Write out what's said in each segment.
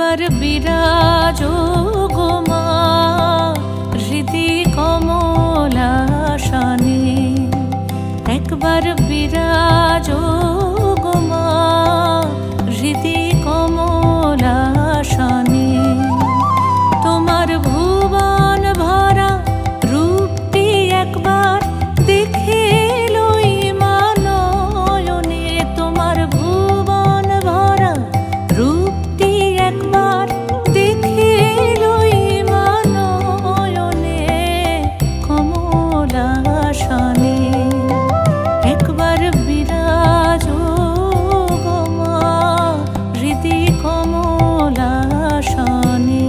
একবার বিরাজো গো মা হৃদি কমলাসনে, একবার বিরাজো গো মা হৃদি কমলাসনে। তোমার ভুবন ভরা রূপটি একবার দেখে লই মা নয়নে, তোমার ভুবন ভরা রূপটি একবার দেখে লই মা নয়নে কমলাসনে। একবার বিরাজো গো মা হৃদি কমলাসনে।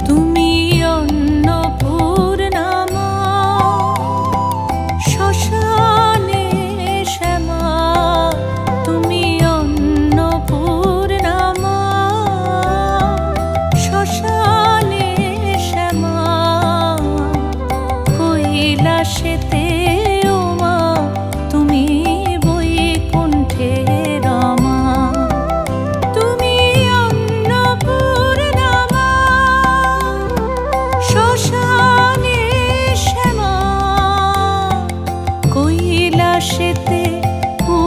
তুমি অন্নপূর্ণা মা শ্মশানে শ্যামা, তুমি অন্নপূর্ণা মা শ্মশানে শ্যামা। কৈলাসেতে ও মা তুমি বৈকুণ্ঠে রমা, তুমি অন্নপূর্ণা মা শ্মশানে শ্যামা। কৈলাসেতে ও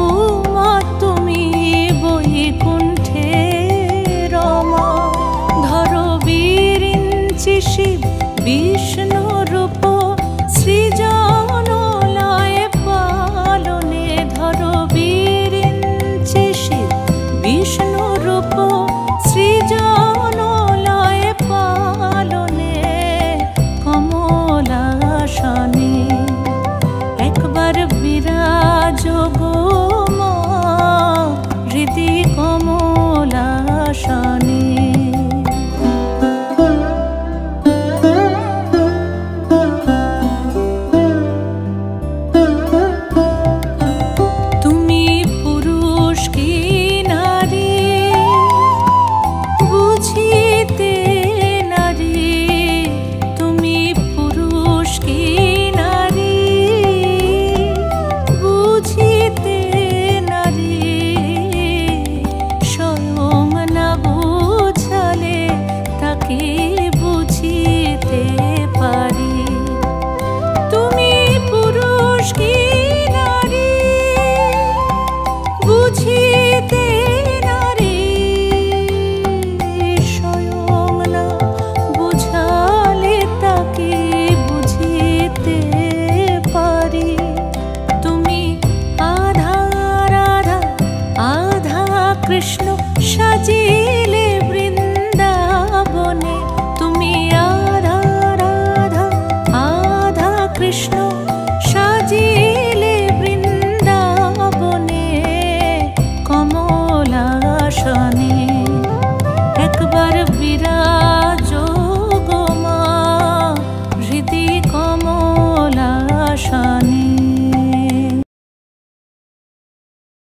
মা তুমি বৈকুণ্ঠে রমা। ধরো বিরিঞ্চি শিব বিষ্ণু রূপ সৃজন লয় পালনে, ধরো বিরিঞ্চি শিব বিষ্ণু রূপ সৃজন লয় পালনে কমলাসনে। একবার বিরাজো গো মা হৃদি কমলাসনে। তুমি পুরুষ কি নারী বুঝিতে নারী, তুমি পুরুষ কি নারী বুঝিতে নারী। স্বয়ং না বুঝালে তাকে বুঝিতে পারি। তুমি পুরুষ কি নারী বুঝিতে নারী, স্বয়ং না বুঝালে তাকে বুঝিতে পারি। তুমি আধা রাধা আধা কৃষ্ণ সাজিলে বৃন্দাবনে, তুমি আধা রাধা আধা কৃষ্ণ সাজিলে বৃন্দাবনে কমলাসনে।